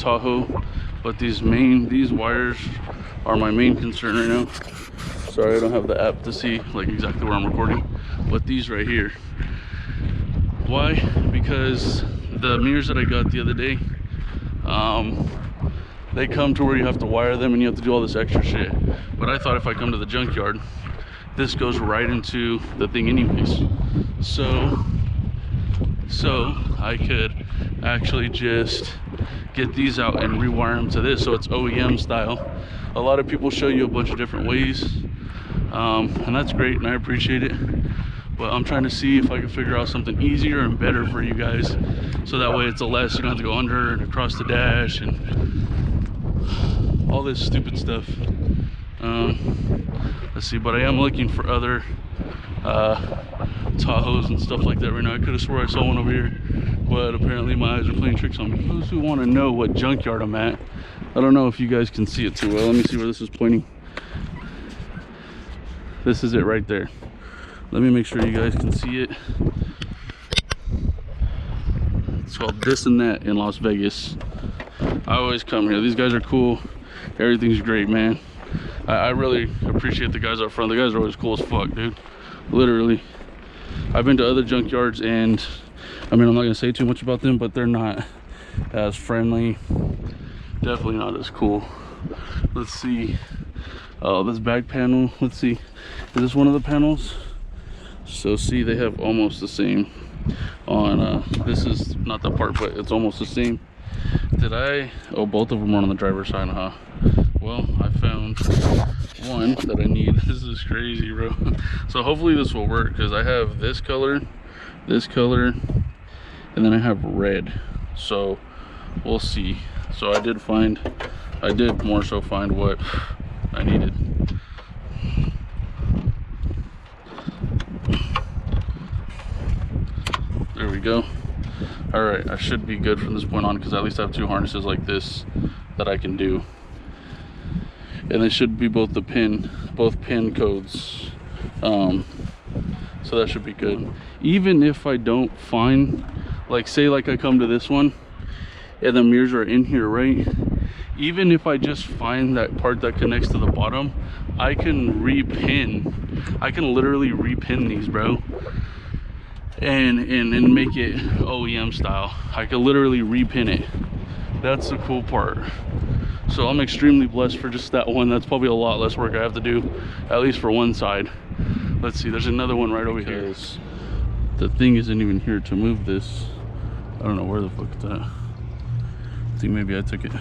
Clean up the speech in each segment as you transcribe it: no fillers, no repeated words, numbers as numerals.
Tahoe, but these wires are my main concern right now. Sorry, I don't have the app to see like exactly where I'm recording, but these right here. Why? Because the mirrors that I got the other day, they come to where you have to wire them and you have to do all this extra shit. But I thought if I come to the junkyard, this goes right into the thing anyways. So I could actually just get these out and rewire them to this, so it's OEM style. A lot of people show you a bunch of different ways, and that's great and I appreciate it, but I'm trying to see if I can figure out something easier and better for you guys, so that way it's a less, you don't have to go under and across the dash and all this stupid stuff. Let's see, but I am looking for other Tahoes and stuff like that right now. I could have swore I saw one over here, but apparently my eyes are playing tricks on me. Those who want to know what junkyard I'm at, I don't know if you guys can see it too well. Let me see where this is pointing. This is it right there. Let me make sure you guys can see it. It's called This and That in Las Vegas. I always come here. These guys are cool. Everything's great, man. I really appreciate the guys up front. The guys are always cool as fuck, dude. Literally. I've been to other junkyards, and I mean, I'm not gonna say too much about them, but they're not as friendly. Definitely not as cool. Let's see. Oh, this back panel. Let's see. Is this one of the panels? So see, they have almost the same on this is not the part, but it's almost the same. Oh, both of them are on the driver's side, huh? Well, I found one that I need. This is crazy, bro. So hopefully this will work, because I have this color, and then I have red. So we'll see. So I did more so find what I needed. There we go. All right, I should be good from this point on, because at least I have two harnesses like this that I can do, and they should be both pin codes. So that should be good. Even if I don't find, like, say like I come to this one and the mirrors are in here, right? Even if I just find that part that connects to the bottom, I can literally repin these, bro, and make it OEM style. I could literally repin it. That's the cool part. So I'm extremely blessed for just that one. That's probably a lot less work I have to do, at least for one side. Let's see, there's another one right over here. The thing isn't even here to move this. I don't know where the fuck it's at. I think maybe I took it.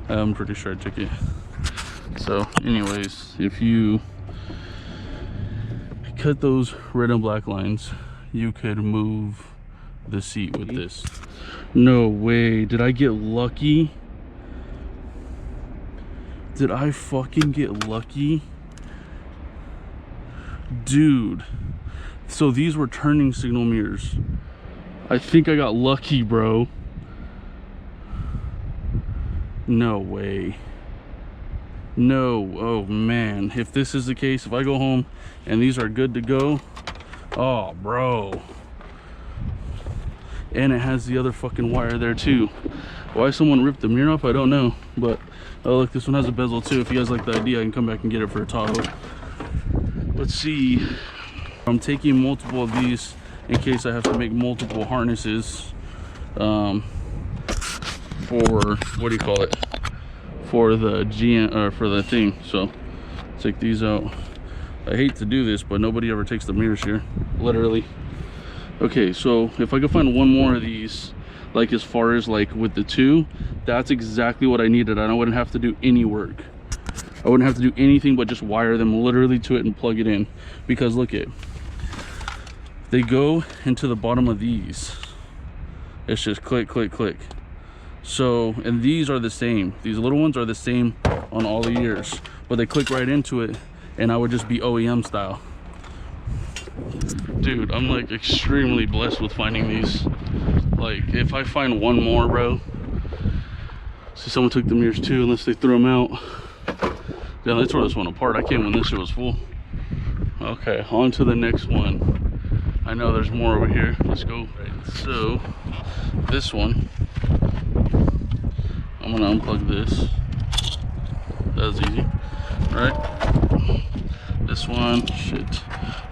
I'm pretty sure I took it. So anyways, if you cut those red and black lines, you could move the seat with this. No way, did I get lucky? Did I fucking get lucky? Dude, so these were turning signal mirrors. I think I got lucky, bro. No way. No, oh man, if this is the case, if I go home and these are good to go, oh bro. And it has the other fucking wire there too. Why someone ripped the mirror off, I don't know, but oh look, this one has a bezel too. If you guys like the idea, I can come back and get it for a Tahoe. Let's see. I'm taking multiple of these in case I have to make multiple harnesses for, what do you call it, for the GM, or for the thing. So take these out. I hate to do this, but nobody ever takes the mirrors here, literally. Okay, so if I could find one more of these, like as far as like with the two, that's exactly what I needed. I wouldn't have to do any work. I wouldn't have to do anything but just wire them literally to it and plug it in. Because look it, they go into the bottom of these. It's just click, click, click. So, and these are the same. These little ones are the same on all the ears, but they click right into it, and I would just be OEM style. Dude, I'm like extremely blessed with finding these. Like, if I find one more, bro. See, someone took the mirrors too, unless they threw them out. Yeah, they tore this one apart. I came when this shit was full. Okay, on to the next one. I know there's more over here. Let's go. Right, so, this one, I'm gonna unplug this. That was easy. Alright. This one, shit.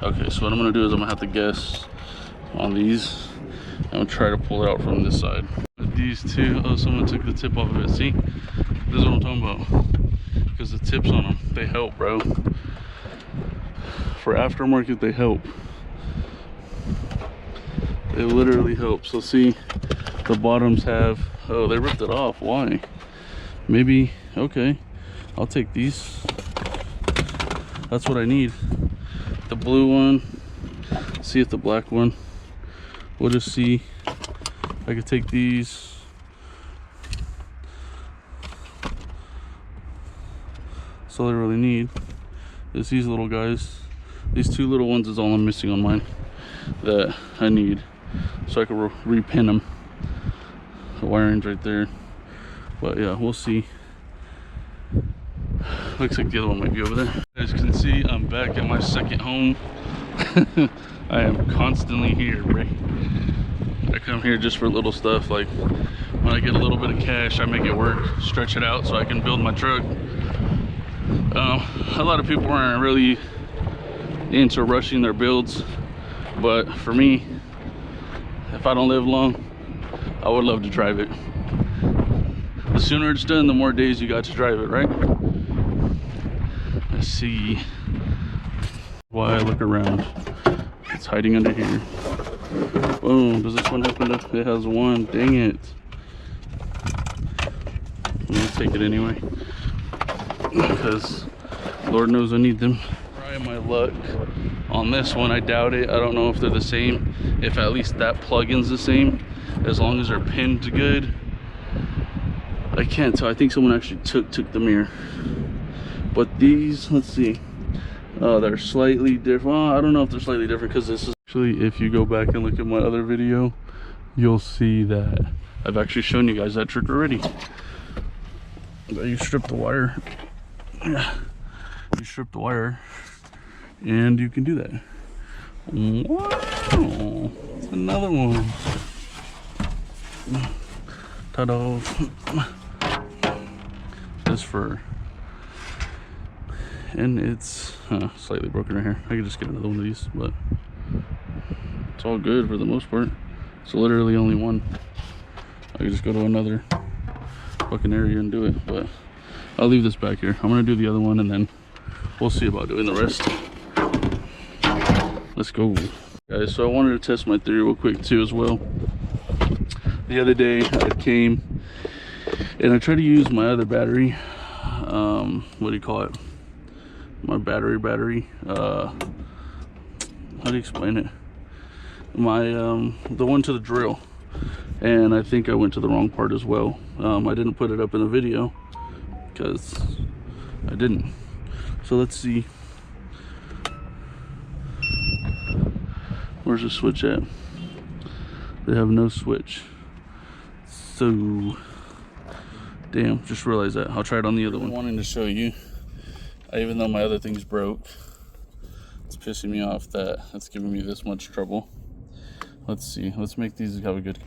Okay, so what I'm gonna do is I'm gonna have to guess on these. I'm gonna try to pull it out from this side. With these two, oh, someone took the tip off of it. See? This is what I'm talking about. Because the tips on them, they help, bro. For aftermarket, they help. They literally help. So see, the bottoms have, oh, they ripped it off. Why? Maybe, okay, I'll take these. That's what I need. The blue one, see if the black one, we'll just see. I could take these. That's all I really need is these little guys. These two little ones is all I'm missing on mine that I need, so I can repin them. The wiring's right there, but yeah, we'll see. Looks like the other one might be over there. As you can see, I'm back at my second home. I am constantly here, right? I come here just for little stuff, like when I get a little bit of cash, I make it work, stretch it out so I can build my truck. A lot of people aren't really into rushing their builds, but for me, if I don't live long, I would love to drive it. The sooner it's done, the more days you got to drive it, right? Let's see why I look around. It's hiding under here. Boom. Does this one happen to? It has one. Dang it. I'm gonna take it anyway, because Lord knows I need them. Try my luck on this one. I doubt it. I don't know if they're the same. If at least that plug-in's the same, as long as they're pinned good. I can't tell. I think someone actually took the mirror. But these, let's see. They're slightly different. Well, I don't know if they're slightly different, because this is actually, if you go back and look at my other video, you'll see that I've actually shown you guys that trick already. You strip the wire. Yeah. You strip the wire and you can do that. Wow, it's another one. Ta-da. This fur, and it's slightly broken right here. I could just get another one of these, but it's all good for the most part. It's literally only one. I could just go to another fucking area and do it, but I'll leave this back here. I'm gonna do the other one and then we'll see about doing the rest. Let's go, guys. So I wanted to test my theory real quick too as well. The other day I came and I tried to use my other battery. What do you call it? My battery. How do you explain it? My the one to the drill. And I think I went to the wrong part as well. I didn't put it up in the video because I didn't. So let's see. Where's the switch at? They have no switch. So, damn, just realized that. I'll try it on the other one. Wanting to show you, even though my other thing's broke, it's pissing me off that it's giving me this much trouble. Let's see. Let's make these have a good.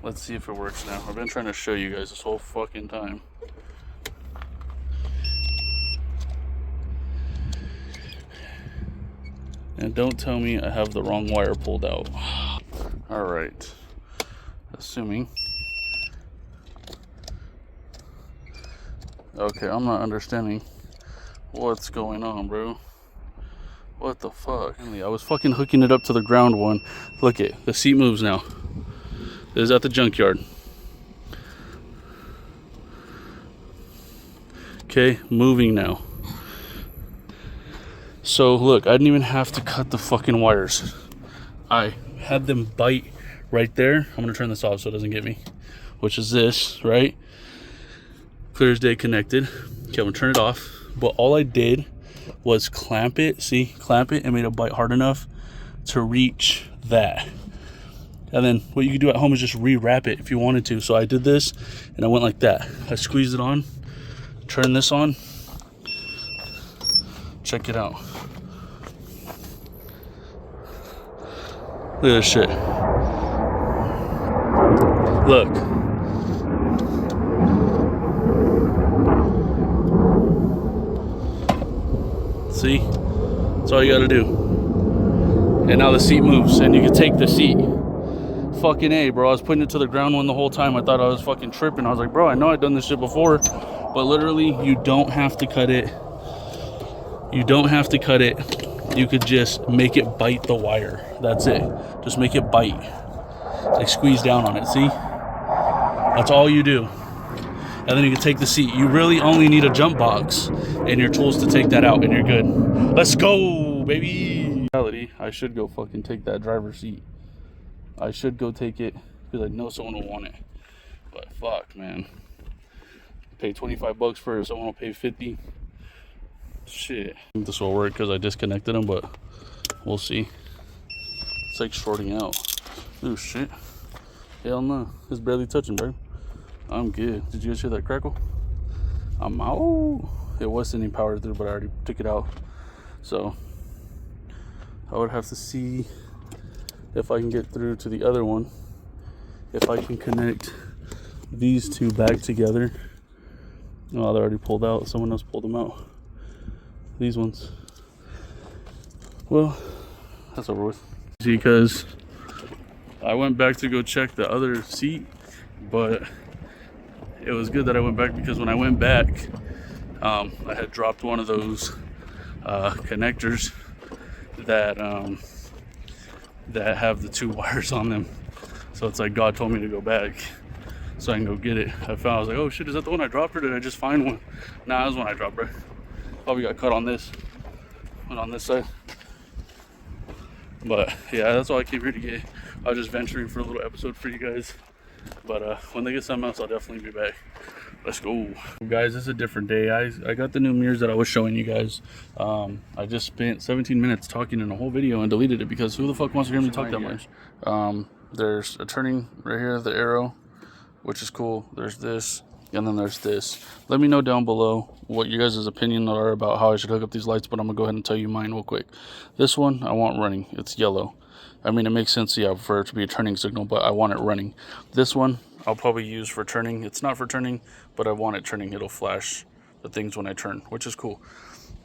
Let's see if it works now. I've been trying to show you guys this whole fucking time. And don't tell me I have the wrong wire pulled out. All right. Assuming. Okay, I'm not understanding what's going on, bro. What the fuck? I was fucking hooking it up to the ground one. Look it, the seat moves now. This is at the junkyard. Okay, moving now. So look, I didn't even have to cut the fucking wires. I had them bite right there. I'm gonna turn this off so it doesn't get me. Which is this, right? Clear as day connected. Okay, I'm gonna turn it off. But all I did was clamp it, see? Clamp it and made it bite hard enough to reach that. And then what you can do at home is just rewrap it if you wanted to. So I did this and I went like that. I squeezed it on, turned this on. Check it out. Look at this shit. Look. See? That's all you gotta do. And now the seat moves, and you can take the seat. Fucking A, bro. I was putting it to the ground one the whole time. I thought I was fucking tripping. I was like, bro, I know I've done this shit before. But literally, you don't have to cut it. You don't have to cut it. You could just make it bite the wire. That's it. Just make it bite. Like squeeze down on it, see? That's all you do. And then you can take the seat. You really only need a jump box and your tools to take that out, and you're good. Let's go, baby. In reality, I should go fucking take that driver's seat. I should go take it because I know someone will want it. But fuck, man. Pay 25 bucks for it. Someone will pay 50. Shit. I think this will work because I disconnected them, but we'll see. It's like shorting out. Oh shit. Hell no. It's barely touching, bro. I'm good. Did you guys hear that crackle? I'm out. It was sending power through, but I already took it out. So I would have to see if I can get through to the other one. If I can connect these two back together. Oh, they're already pulled out. Someone else pulled them out. These ones. Well, that's over with. Because I went back to go check the other seat, but it was good that I went back because when I went back, I had dropped one of those connectors that that have the two wires on them. So it's like God told me to go back so I can go get it. I was like, oh shit, is that the one I dropped, or did I just find one? Nah, that was one I dropped, bro. Probably got cut on this one on this side. But yeah, that's all I came here to get. I was just venturing for a little episode for you guys. But when they get something else, I'll definitely be back. Let's go. Guys, it's a different day. I got the new mirrors that I was showing you guys. I just spent 17 minutes talking in a whole video and deleted it because who the fuck wants to hear me talk that much? There's a turning right here, the arrow, which is cool. There's this, and then there's this. Let me know down below what you guys' opinion are about how I should hook up these lights, but I'm gonna go ahead and tell you mine real quick. This one I want running. It's yellow. I mean, it makes sense, yeah, for it to be a turning signal, but I want it running. This one I'll probably use for turning. It's not for turning, but I want it turning. It'll flash the things when I turn, which is cool.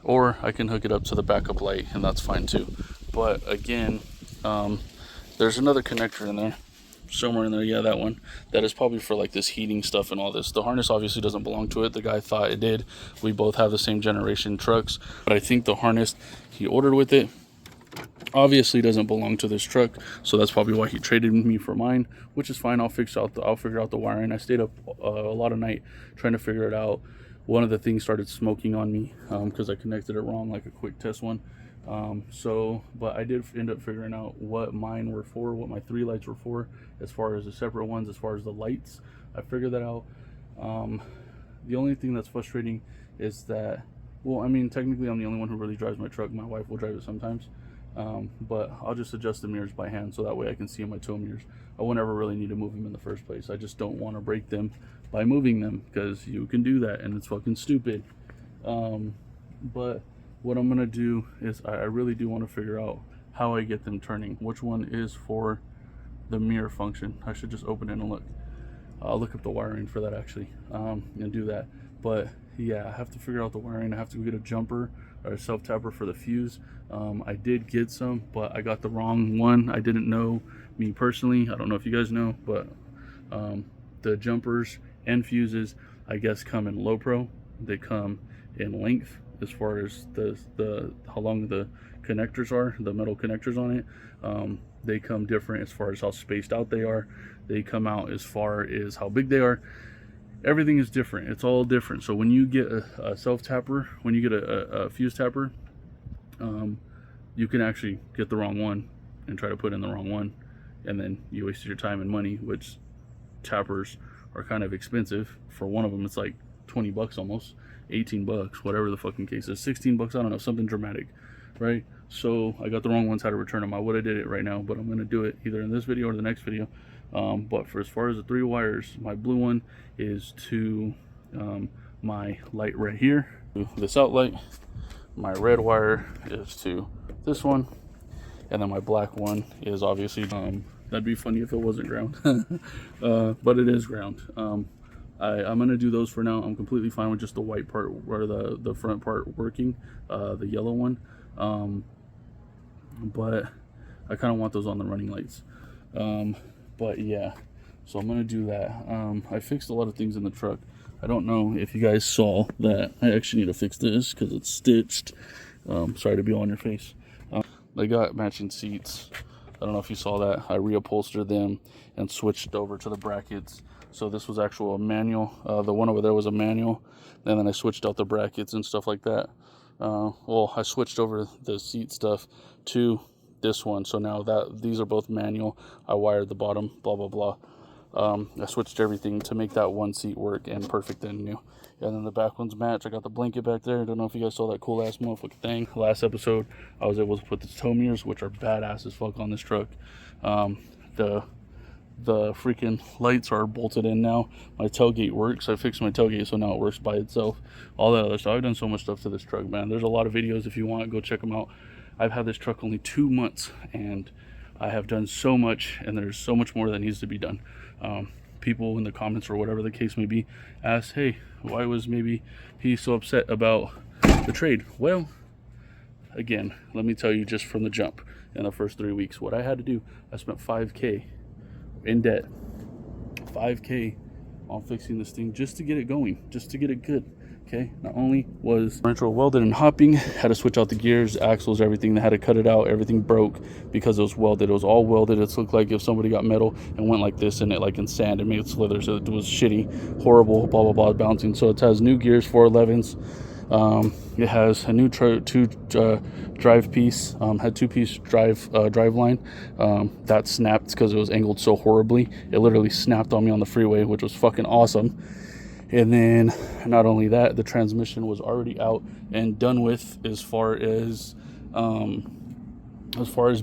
Or I can hook it up to the backup light, and that's fine too. But again, there's another connector in there, somewhere in there. Yeah, that one. That is probably for like this heating stuff and all this. The harness obviously doesn't belong to it. The guy thought it did. We both have the same generation trucks, but I think the harness he ordered with it obviously doesn't belong to this truck, so that's probably why he traded me for mine, which is fine. I'll figure out the wiring. I stayed up a lot of night trying to figure it out. One of the things started smoking on me because I connected it wrong, like a quick test one. But I did end up figuring out what mine were for, what my 3 lights were for, as far as the separate ones, as far as the lights. I figured that out. The only thing that's frustrating is that, well, I mean, technically I'm the only one who really drives my truck. My wife will drive it sometimes. But I'll just adjust the mirrors by hand so that way I can see in my tow mirrors. I won't ever really need to move them in the first place. I just don't want to break them by moving them, because you can do that and it's fucking stupid. But what I'm gonna do is I really do want to figure out how I get them turning. Which one is for the mirror function? I should just open it and look. I'll look up the wiring for that actually, and do that. But yeah, I have to figure out the wiring. I have to go get a jumper or a self-tapper for the fuse. I did get some, but I got the wrong one. I didn't know, me personally. I don't know if you guys know, but the jumpers and fuses, I guess, come in low pro. They come in length as far as the how long the connectors are, the metal connectors on it. They come different as far as how spaced out they are. They come out as far as how big they are. Everything is different. It's all different. So when you get a self-tapper, when you get a fuse tapper, you can actually get the wrong one and try to put in the wrong one, and then you wasted your time and money, which tappers are kind of expensive. For one of them, it's like 20 bucks almost, 18 bucks, whatever the fucking case is, 16 bucks, I don't know, something dramatic, right? So I got the wrong ones, had to return them. I would have did it right now, but I'm going to do it either in this video or the next video. But for as far as the 3 wires, my blue one is to my light right here, this outlight. My red wire is to this one, and then my black one is obviously that'd be funny if it wasn't ground. But it is ground. I'm gonna do those for now. I'm completely fine with just the white part, or the front part working, the yellow one. But I kind of want those on the running lights. But yeah, so I'm gonna do that. I fixed a lot of things in the truck. I don't know if you guys saw that. I actually need to fix this because it's stitched. Sorry to be on your face. They got matching seats. I don't know if you saw that. I reupholstered them and switched over to the brackets. So this was actual manual. The one over there was a manual, and then I switched out the brackets and stuff like that. Well, I switched over the seat stuff to this one. So now that these are both manual, I wired the bottom, blah, blah, blah. I switched everything to make that one seat work and perfect and new. And then the back ones match. I got the blanket back there. I don't know if you guys saw that cool ass motherfucking thing. Last episode, I was able to put the tow mirrors, which are badass as fuck on this truck. The freaking lights are bolted in now. My tailgate works. I fixed my tailgate, so now it works by itself. All that other stuff. I've done so much stuff to this truck, man. There's a lot of videos if you want. Go check them out. I've had this truck only 2 months, and I have done so much, and there's so much more that needs to be done. People in the comments, or whatever the case may be, ask, hey, why was maybe he so upset about the trade? Well, again, let me tell you, just from the jump, in the first 3 weeks, what I had to do, I spent $5K in debt. $5K on fixing this thing just to get it going, just to get it good. Okay, not only was differential welded and hopping, had to switch out the gears, axles, everything. They had to cut it out. Everything broke because it was welded. It was all welded. It looked like if somebody got metal and went like this in it, like in sand, and made it slither. So it was shitty, horrible, blah, blah, blah, bouncing. So it has new gears, 411s. It has a new drive piece, had 2-piece drive line. That snapped because it was angled so horribly. It literally snapped on me on the freeway, which was fucking awesome. And then not only that, the transmission was already out and done with as far as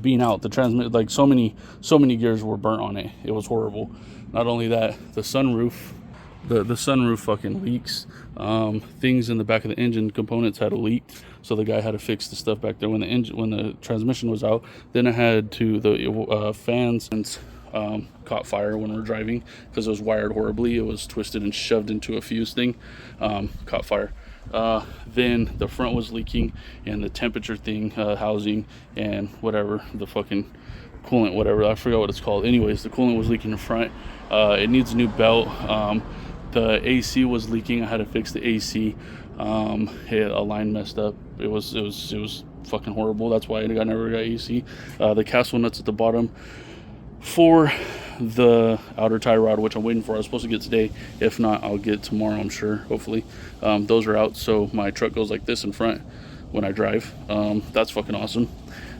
being out. The transmit, like so many gears were burnt on it. It was horrible. Not only that, the sunroof, the sunroof fucking leaks. Things in the back of the engine components had leaked, so the guy had to fix the stuff back there when the transmission was out. Then it had to the fans and caught fire when we were driving because it was wired horribly. It was twisted and shoved into a fuse thing. Caught fire. Then the front was leaking, and the temperature thing, housing, and whatever, the fucking coolant, whatever, I forgot what it's called. Anyways, the coolant was leaking in front. It needs a new belt. The AC was leaking. I had to fix the AC. A line messed up. It was fucking horrible. That's why I never got AC. The castle nuts at the bottom for the outer tie rod, which I'm waiting for. I was supposed to get today. If not, I'll get tomorrow, I'm sure, hopefully. Those are out, so my truck goes like this in front when I drive. That's fucking awesome.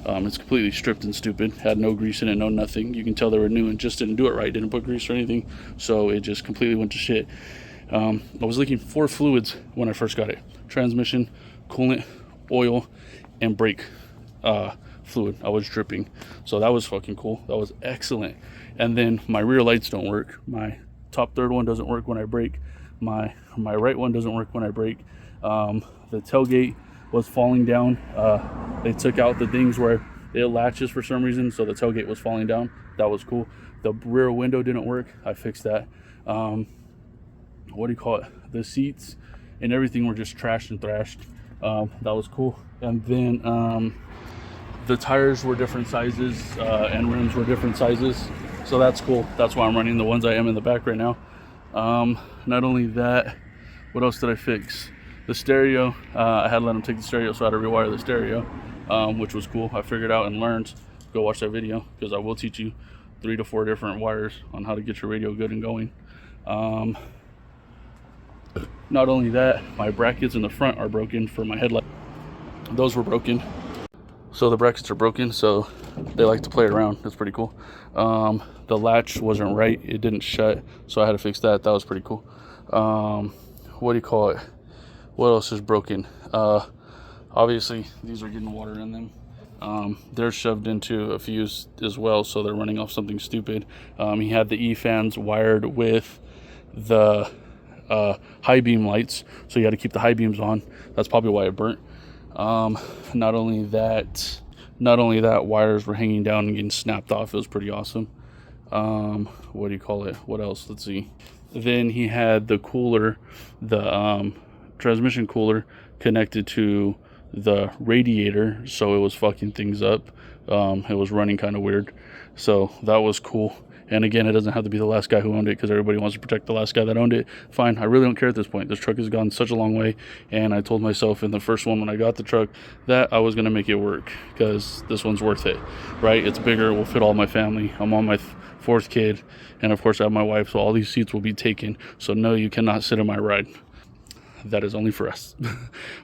It's completely stripped and stupid. Had no grease in it, no nothing. You can tell they were new and just didn't do it right. Didn't put grease or anything, so it just completely went to shit. I was leaking 4 fluids when I first got it: transmission, coolant, oil, and brake fluid. I was dripping, so that was fucking cool. That was excellent. And then my rear lights don't work. My top third one doesn't work when I brake. My right one doesn't work when I brake. The tailgate was falling down. They took out the things where it latches for some reason, so the tailgate was falling down. That was cool. The rear window didn't work. I fixed that. What do you call it? The seats and everything were just trashed and thrashed. That was cool. And then the tires were different sizes, and rims were different sizes, so that's cool. That's why I'm running the ones I am in the back right now. Not only that, what else did I fix? The stereo, I had to let them take the stereo, so I had to rewire the stereo, which was cool. I figured out and learned. Go watch that video, because I will teach you 3 to 4 different wires on how to get your radio good and going. Not only that, my brackets in the front are broken for my headlight. Those were broken. So the brackets are broken, so they like to play around. That's pretty cool. The latch wasn't right. It didn't shut, so I had to fix that. That was pretty cool. What do you call it? What else is broken? Obviously, these are getting water in them. They're shoved into a fuse as well, so they're running off something stupid. He had the E-fans wired with the high beam lights, so you had to keep the high beams on. That's probably why it burnt. Not only that, wires were hanging down and getting snapped off. It was pretty awesome. What do you call it? What else? Let's see. Then he had the cooler, the transmission cooler connected to the radiator, so it was fucking things up. It was running kind of weird, so that was cool. And again, it doesn't have to be the last guy who owned it, because everybody wants to protect the last guy that owned it. Fine, I really don't care at this point. This truck has gone such a long way, and I told myself in the first one when I got the truck that I was going to make it work, because this one's worth it, right? It's bigger, it will fit all my family. I'm on my fourth kid, and of course I have my wife, so all these seats will be taken. So no, you cannot sit in my ride. That is only for us.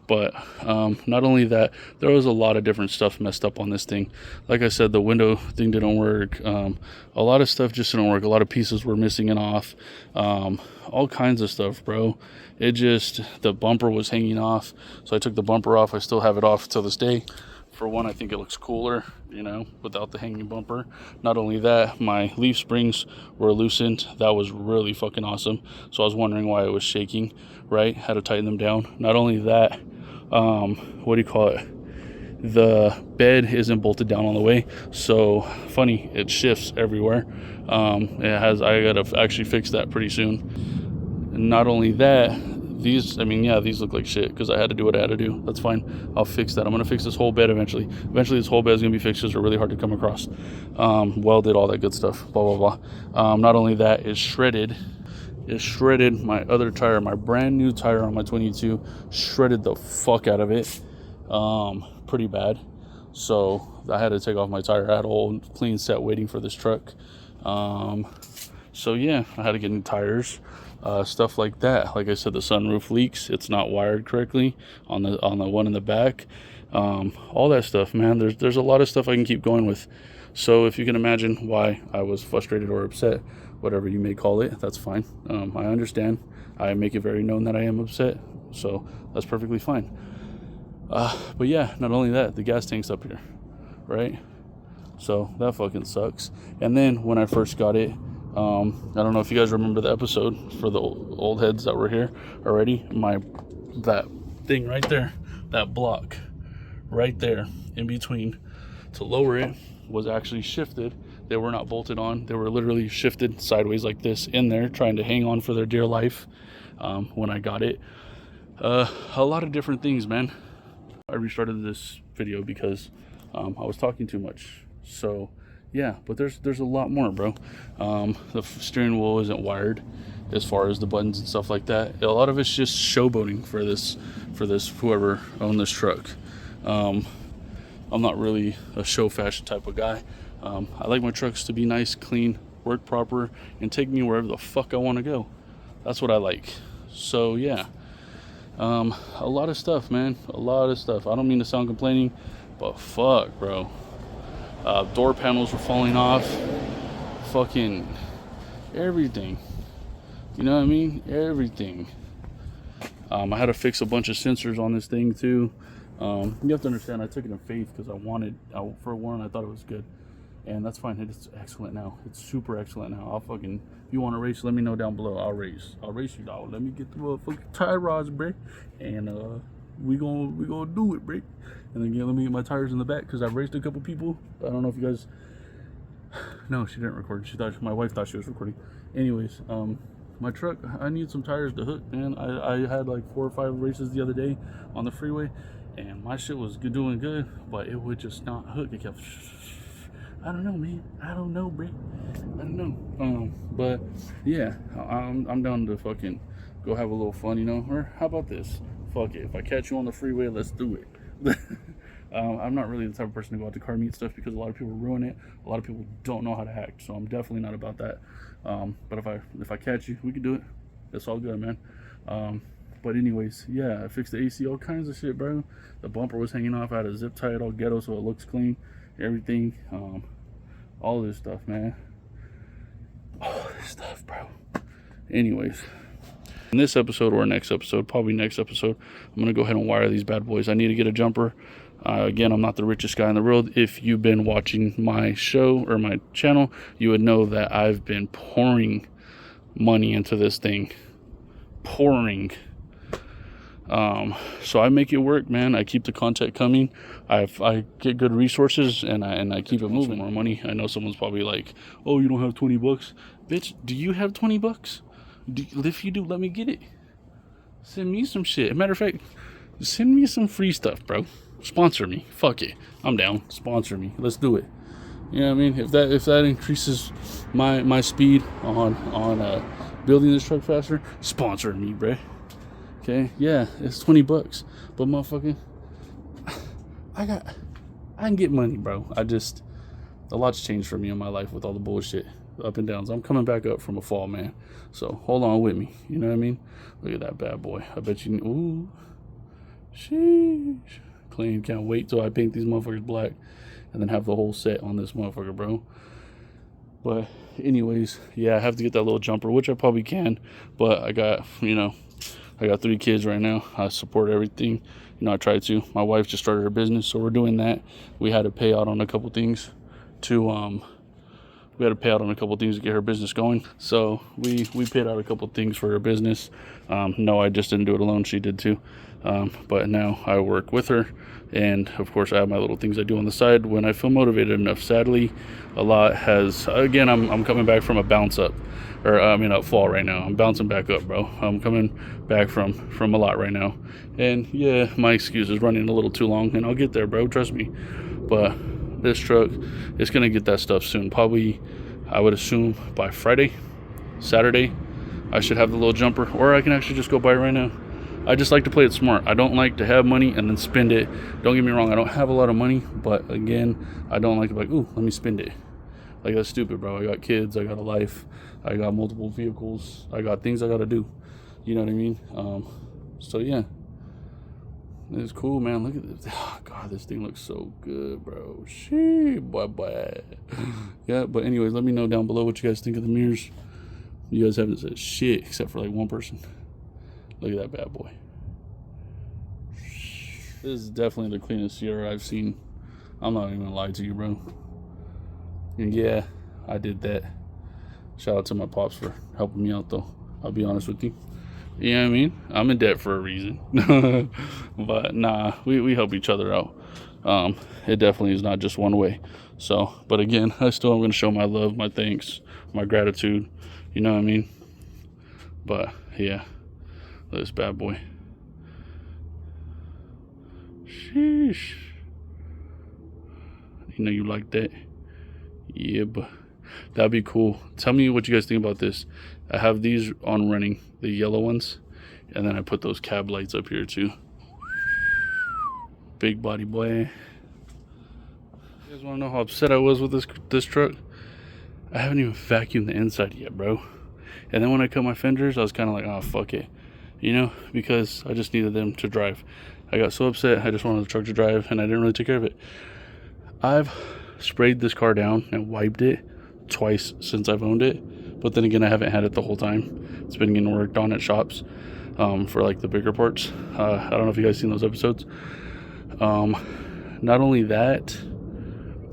But not only that, there was a lot of different stuff messed up on this thing. Like I said, the window thing didn't work. A lot of stuff just didn't work. A lot of pieces were missing and off. All kinds of stuff, bro. The bumper was hanging off, so I took the bumper off. I still have it off till this day. For one, I think it looks cooler, without the hanging bumper. Not only that, my leaf springs were loosened. That was really fucking awesome. So I was wondering why it was shaking, right? Had to tighten them down. Not only that, the bed isn't bolted down all the way. So funny, it shifts everywhere. I gotta actually fix that pretty soon. And not only that, these look like shit because I had to do what I had to do. That's fine. I'll fix that. I'm going to fix this whole bed eventually. Eventually, this whole bed is going to be fixed because they're really hard to come across. Welded, all that good stuff. Blah, blah, blah. Not only that, it shredded my other tire, my brand new tire on my 22. Shredded the fuck out of it. Pretty bad. So I had to take off my tire. I had a whole clean set waiting for this truck. So yeah, I had to get new tires. Stuff like that. Like I said, the sunroof leaks. It's not wired correctly on the one in the back. All that stuff, man. There's a lot of stuff I can keep going with. So if you can imagine why I was frustrated or upset, whatever you may call it, that's fine. I understand. I make it very known that I am upset, so that's perfectly fine. But yeah, not only that, the gas tank's up here, right? So that fucking sucks. And then when I first got it, I don't know if you guys remember the episode for the old heads that were here already. That thing right there, that block right there in between to lower it was actually shifted. They were not bolted on. They were literally shifted sideways like this in there, trying to hang on for their dear life when I got it. A lot of different things, man. I restarted this video because I was talking too much. So yeah, but there's a lot more, bro. The steering wheel isn't wired as far as the buttons and stuff like that. A lot of it's just showboating for this whoever owned this truck. I'm not really a show fashion type of guy. I like my trucks to be nice, clean, work proper, and take me wherever the fuck I want to go. That's what I like. So yeah, a lot of stuff, man. A lot of stuff. I don't mean to sound complaining, but fuck, bro. Door panels were falling off. Fucking everything. You know what I mean? Everything. I had to fix a bunch of sensors on this thing too. You have to understand, I took it in faith because for one, I thought it was good. And that's fine. It's excellent now. It's super excellent now. If you want to race, let me know down below. I'll race you, dog. Let me get the fucking tie rods, bro. And we gonna do it, bro. And then let me get my tires in the back because I've raced a couple people. I don't know if you guys. No, she didn't record. My wife thought she was recording. Anyways, my truck, I need some tires to hook, man. I had like 4 or 5 races the other day on the freeway, and my shit was doing good, but it would just not hook. It kept. I don't know, man. I don't know, bro. I don't know. But yeah, I'm down to fucking go have a little fun, Or how about this? Fuck it. If I catch you on the freeway, let's do it. I'm not really the type of person to go out to car meet stuff because a lot of people ruin it. A lot of people don't know how to act, so I'm definitely not about that. But if I catch you, we can do it. It's all good, man. But anyways, yeah, I fixed the AC, all kinds of shit, bro. The bumper was hanging off. I had to zip tie it all ghetto so it looks clean. Everything, all this stuff, man. All this stuff, bro. Anyways, in this episode or next episode, probably next episode, I'm gonna go ahead and wire these bad boys. I need to get a jumper. Again, I'm not the richest guy in the world. If you've been watching my show or my channel, you would know that I've been pouring money into this thing. Pouring. So I make it work, man. I keep the content coming. I get good resources and I keep it moving. More money. I know someone's probably like, oh, you don't have $20. Bitch, do you have $20? If you do, let me get it. Send me some shit. As a matter of fact, send me some free stuff, bro. Sponsor me. Fuck it. I'm down. Sponsor me. Let's do it. You know what I mean? If that increases my speed on building this truck faster, sponsor me, bro. Okay? Yeah, it's $20, but motherfucker, I can get money, bro. A lot's changed for me in my life with all the bullshit, up and downs. I'm coming back up from a fall, man. So hold on with me. You know what I mean? Look at that bad boy. I bet you. Ooh, sheesh. Clean. Can't wait till I paint these motherfuckers black, and then have the whole set on this motherfucker, bro. But anyways, yeah, I have to get that little jumper, which I probably can. But I got 3 kids right now. I support everything. I try to. My wife just started her business, so we're doing that. We had to pay out on a couple things to get her business going. So we paid out a couple things for her business. No, I just didn't do it alone. She did too. But now I work with her, and of course I have my little things I do on the side when I feel motivated enough. Sadly, a lot has, again, I'm coming back from a bounce up, or a fall right now. I'm bouncing back up, bro. I'm coming back from a lot right now, and yeah, my excuse is running a little too long, and I'll get there, bro, trust me. But this truck is gonna get that stuff soon. Probably, I would assume by Friday, Saturday, I should have the little jumper, or I can actually just go buy it right now. I just like to play it smart. I don't like to have money and then spend it. Don't get me wrong, I don't have a lot of money, but again, I don't like to be like, ooh, let me spend it. Like, that's stupid, bro. I got kids, I got a life, I got multiple vehicles, I got things I gotta do. You know what I mean? So yeah. It's cool, man. Look at this. Oh, God, this thing looks so good, bro. Shit, boy. Yeah, but anyways, let me know down below what you guys think of the mirrors. You guys haven't said shit except for like one person. Look at that bad boy. This is definitely the cleanest Sierra I've seen. I'm not even gonna lie to you, bro. And yeah, I did that. Shout out to my pops for helping me out, though. I'll be honest with you. You know what I mean? I'm in debt for a reason. But nah, we help each other out. It definitely is not just one way. So, but again, I still am going to show my love, my thanks, my gratitude. You know what I mean? But yeah, look at this bad boy. Sheesh. You know you like that? Yeah, but that'd be cool. Tell me what you guys think about this. I have these on running, the yellow ones, and then I put those cab lights up here too. Big body boy. You guys want to know how upset I was with this truck? I haven't even vacuumed the inside yet, bro. And then when I cut my fenders, I was kind of like, oh, fuck it. You know, because I just needed them to drive. I got so upset, I just wanted the truck to drive, and I didn't really take care of it. I've sprayed this car down and wiped it twice since I've owned it. But then again, I haven't had it the whole time. It's been getting worked on at shops for like the bigger parts. I don't know if you guys seen those episodes. Not only that,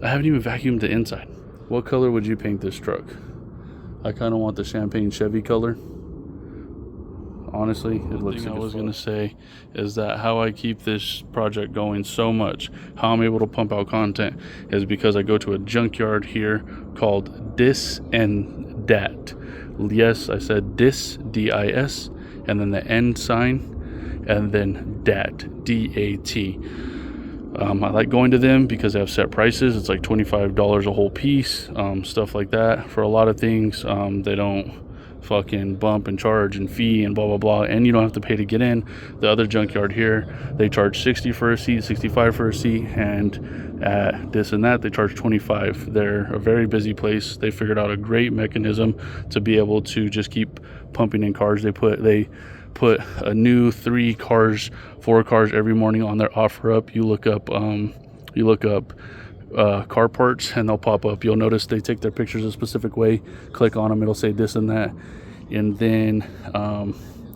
I haven't even vacuumed the inside. What color would you paint this truck? I kind of want the champagne Chevy color. Honestly, it looks like I was going to say is that how I keep this project going so much, how I'm able to pump out content, is because I go to a junkyard here called Dis and Dat. Yes, I said Dis, D-I-S, and then the end sign, and then Dat, D-A-T. I like going to them because they have set prices. It's like $25 a whole piece, stuff like that. For a lot of things, they don't fucking bump and charge and fee and blah blah blah, and you don't have to pay to get in. The other junkyard here, they charge $60 for a seat, $65 for a seat, and at This and That they charge $25. They're a very busy place. They figured out a great mechanism to be able to just keep pumping in cars. They put a new 4 cars every morning on their offer up. You look up car parts and they'll pop up. You'll notice they take their pictures a specific way. Click on them, it'll say This and That, and then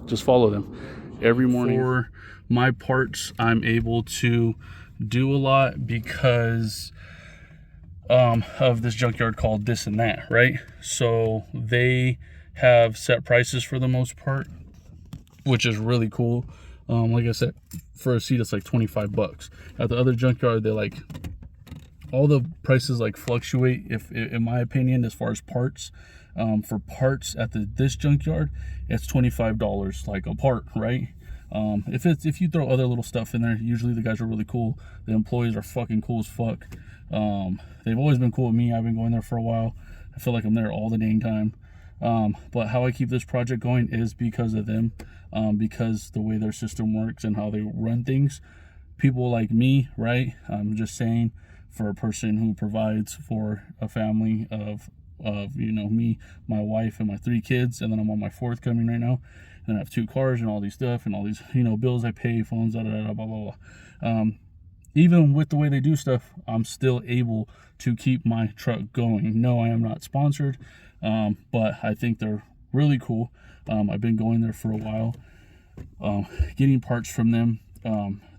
just follow them every morning. For my parts, I'm able to do a lot because of this junkyard called This and That, right? So they have set prices for the most part, which is really cool. Like I said, for a seat it's like $25. At the other junkyard, they like all the prices like fluctuate, if in my opinion, as far as parts. For parts at this junkyard, it's $25 like a part, right? If you throw other little stuff in there, usually the guys are really cool. The employees are fucking cool as fuck. They've always been cool with me. I've been going there for a while. I feel like I'm there all the dang time. But how I keep this project going is because of them, because the way their system works and how they run things. People like me, right? I'm just saying, for a person who provides for a family of me, my wife, and my 3 kids, and then I'm on my 4th coming right now, and I have 2 cars and all these stuff and all these bills I pay, phones, blah blah blah blah. Even with the way they do stuff, I'm still able to keep my truck going. No, I am not sponsored, but I think they're really cool. I've been going there for a while, getting parts from them.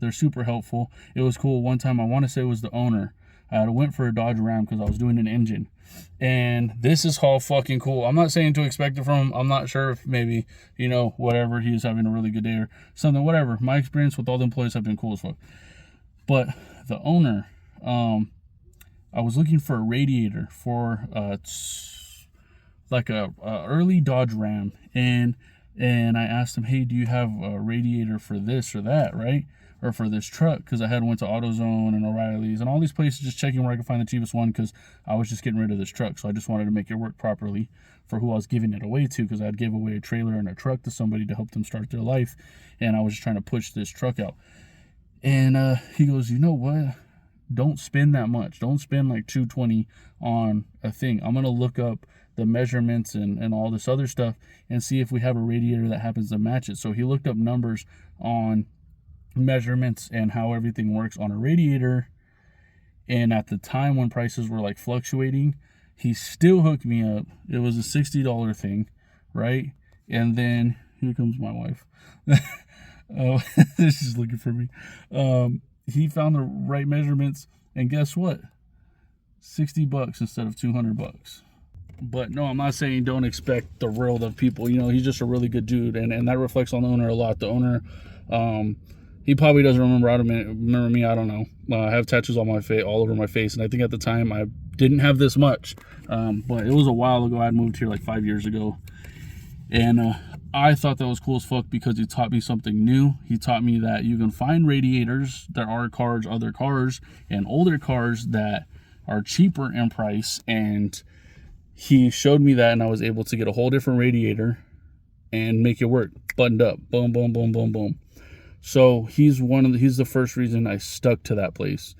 They're super helpful. It was cool. One time, I want to say it was the owner. I went for a Dodge Ram because I was doing an engine. And this is how fucking cool. I'm not saying to expect it from him. I'm not sure if maybe, whatever, he was having a really good day or something, whatever. My experience with all the employees have been cool as fuck. But the owner, I was looking for a radiator for like a early Dodge Ram. And I asked him, hey, do you have a radiator for this or that, right? Or for this truck, because I had went to AutoZone and O'Reilly's and all these places just checking where I could find the cheapest one, because I was just getting rid of this truck. So I just wanted to make it work properly for who I was giving it away to, because I'd give away a trailer and a truck to somebody to help them start their life, and I was just trying to push this truck out. And he goes, you know what? Don't spend that much. Don't spend like $220 on a thing. I'm going to look up the measurements and all this other stuff and see if we have a radiator that happens to match it. So he looked up numbers on measurements and how everything works on a radiator, and at the time when prices were like fluctuating, he still hooked me up. It was a $60 thing, right? And then here comes my wife. She's looking for me. He found the right measurements, and guess what? $60 instead of $200. But no, I'm not saying don't expect the world of people. He's just a really good dude, and that reflects on the owner a lot. The owner, he probably doesn't remember me. I don't know. I have tattoos on my face, all over my face, and I think at the time I didn't have this much. But it was a while ago. I had moved here like 5 years ago, and I thought that was cool as fuck because he taught me something new. He taught me that you can find radiators that are cars, other cars, and older cars that are cheaper in price. And he showed me that, and I was able to get a whole different radiator and make it work. Buttoned up. Boom, boom, boom, boom, boom. So he's the first reason I stuck to that place.